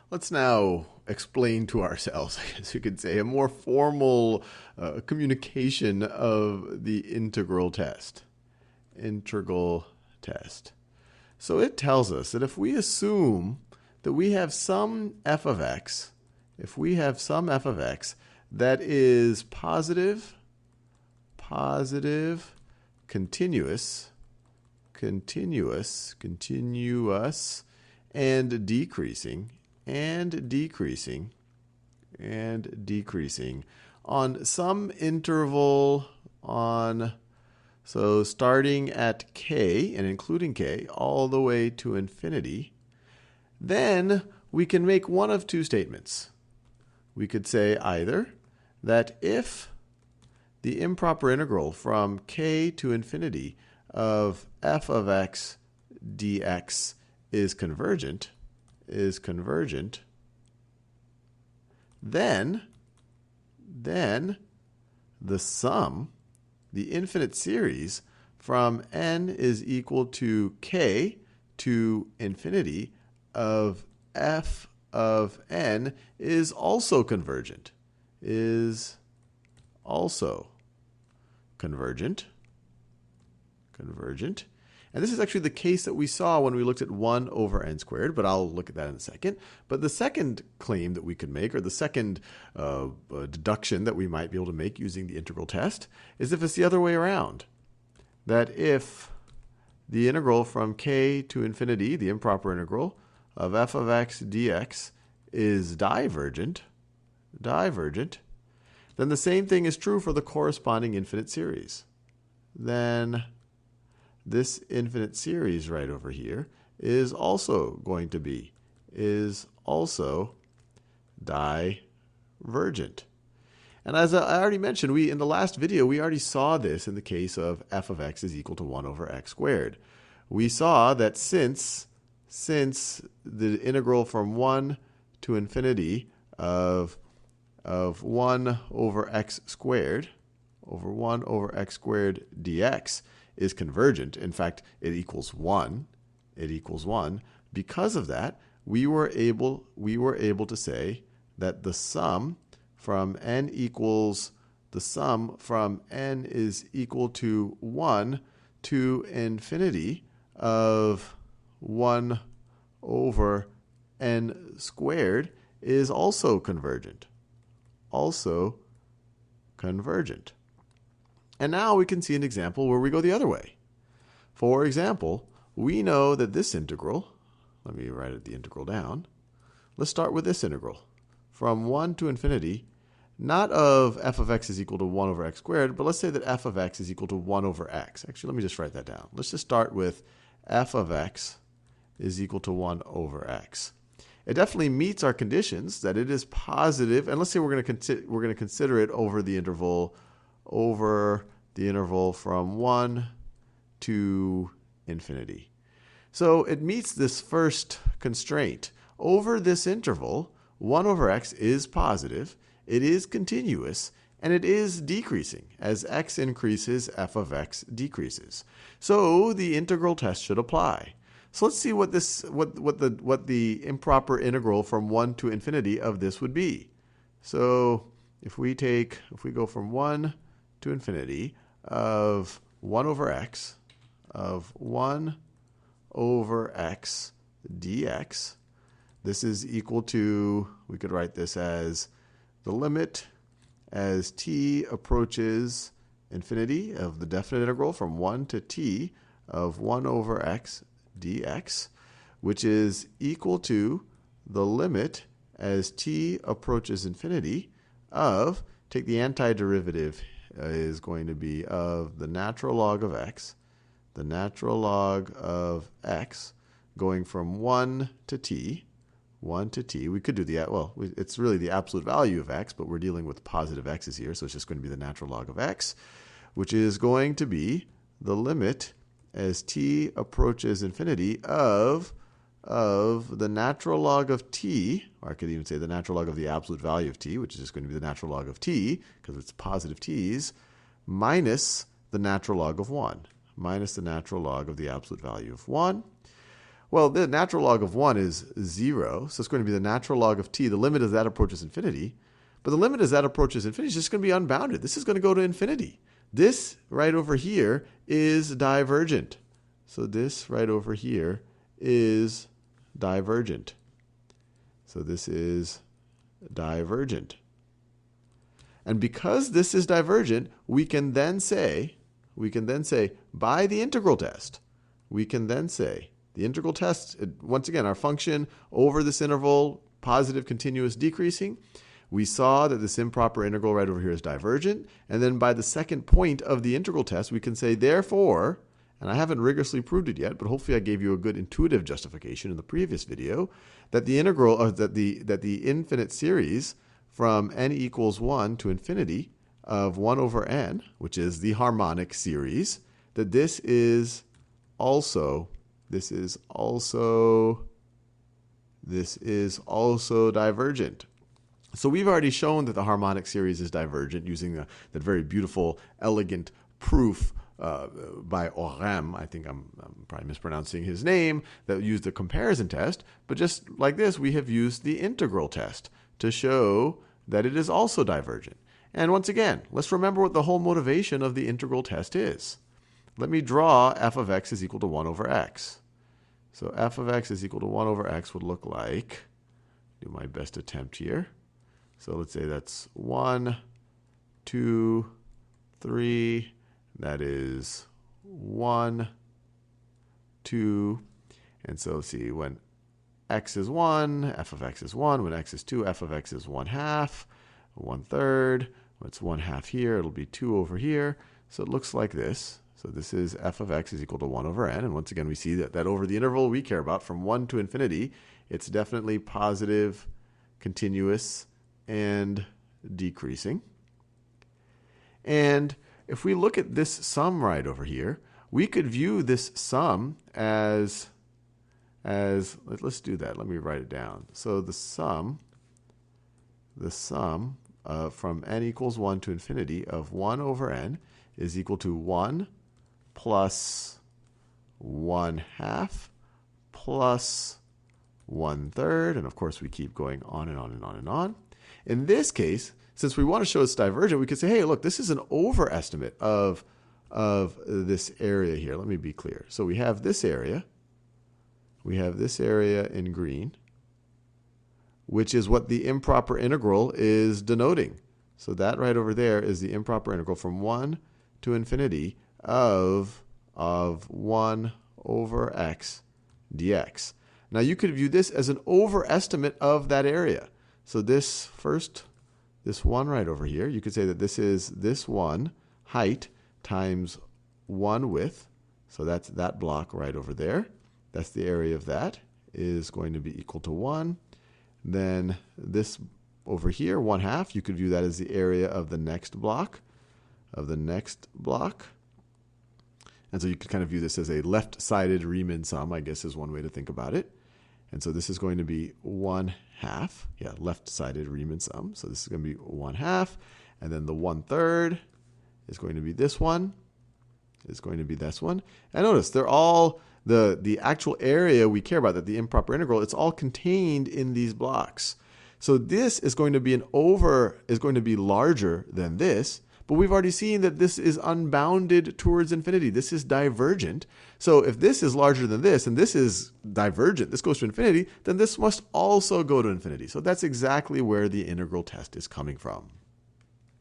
Let's now explain to ourselves, I guess you could say, a more formal communication of the integral test. Integral test. So it tells us that if we assume that we have some f of x, if we have some f of x that is positive, continuous, and decreasing, on some interval so starting at k and including k all the way to infinity, then we can make one of two statements. We could say either that if the improper integral from k to infinity of f of x dx is convergent, then the sum, the infinite series from n is equal to k to infinity of f of n is also convergent. And this is actually the case that we saw when we looked at 1 over n squared, but I'll look at that in a second. But the second claim that we could make, or the second deduction that we might be able to make using the integral test, is if it's the other way around. That if the integral from k to infinity, the improper integral, of f of x dx is divergent, then the same thing is true for the corresponding infinite series. Then this infinite series right over here is also going to be, divergent. And as I already mentioned, in the last video, we already saw this in the case of f of x is equal to 1 over x squared. We saw that since the integral from 1 to infinity of 1 over x squared dx is convergent. In fact, it equals 1. Because of that, we were able to say that the sum from n is equal to 1 to infinity of 1 over n squared is also convergent. And now we can see an example where we go the other way. For example, we know that this integral, let me write the integral down. Let's start with this integral. From 1 to infinity, not of f of x is equal to 1 over x squared, but let's say that f of x is equal to 1 over x. Actually, let me just write that down. Let's just start with f of x is equal to 1 over x. It definitely meets our conditions that it is positive, and let's say we're going to consider it over the interval from 1 to infinity. So it meets this first constraint. Over this interval, 1 over x is positive, it is continuous, and it is decreasing. As x increases, f of x decreases. So the integral test should apply. So let's see what the improper integral from 1 to infinity of this would be. So if we go from 1 to infinity of 1 over x dx, this is equal to, we could write this as the limit as t approaches infinity of the definite integral from 1 to t of 1 over x dx, which is equal to the limit as t approaches infinity of, take the antiderivative, is going to be of the natural log of x, going from 1 to t. We could do it's really the absolute value of x, but we're dealing with positive x's here, so it's just going to be the natural log of x, which is going to be the limit as t approaches infinity of the natural log of t, or I could even say the natural log of the absolute value of t, which is just going to be the natural log of t, because it's positive t's, minus the natural log of 1, minus the natural log of the absolute value of 1. Well, the natural log of 1 is 0, so it's going to be the natural log of t. The limit as that approaches infinity. But the limit as that approaches infinity is just going to be unbounded. This is going to go to infinity. This right over here is divergent. So this right over here is divergent. So this is divergent. And because this is divergent, we can then say by the integral test, the integral test, once again, our function over this interval, positive, continuous, decreasing, we saw that this improper integral right over here is divergent. And then by the second point of the integral test, we can say, therefore, and I haven't rigorously proved it yet, but hopefully I gave you a good intuitive justification in the previous video, that the integral, that the infinite series from n equals 1 to infinity of 1 over n, which is the harmonic series, that this is also divergent. So we've already shown that the harmonic series is divergent using that very beautiful, elegant proof by Orem. I think I'm probably mispronouncing his name, that used the comparison test. But just like this, we have used the integral test to show that it is also divergent. And once again, let's remember what the whole motivation of the integral test is. Let me draw f of x is equal to 1 over x. So f of x is equal to 1 over x would look like, do my best attempt here. So let's say that's 1, 2, 3. That is 1, 2. And so see, when x is 1, f of x is 1. When x is 2, f of x is 1/2, 1/3. When it's 1/2 here, it'll be 2 over here. So it looks like this. So this is f of x is equal to 1 over n. And once again, we see that over the interval we care about, from 1 to infinity, it's definitely positive, continuous, and decreasing. And if we look at this sum right over here, we could view this sum as let's do that. Let me write it down. So the sum from n equals 1 to infinity of 1 over n is equal to 1 plus 1/2 plus 1/3. And of course, we keep going on and on and on and on. In this case, since we want to show it's divergent, we could say, hey, look, this is an overestimate of this area here. Let me be clear. So we have this area. We have this area in green, which is what the improper integral is denoting. So that right over there is the improper integral from 1 to infinity of 1 over x dx. Now you could view this as an overestimate of that area. So this one right over here, you could say that this is this one height times 1 width. So that's that block right over there. That's the area of that is going to be equal to 1. Then this over here, 1/2, you could view that as the area of the next block, And so you could kind of view this as a left-sided Riemann sum, I guess is one way to think about it. And so this is going to be 1/2. Yeah, left-sided Riemann sum. So this is going to be 1/2. And then the 1/3 is going to be this one. Is going to be this one. And notice they're all the actual area we care about, that the improper integral, it's all contained in these blocks. So this is going to be larger than this. But we've already seen that this is unbounded towards infinity. This is divergent. So if this is larger than this, and this is divergent, this goes to infinity, then this must also go to infinity. So that's exactly where the integral test is coming from.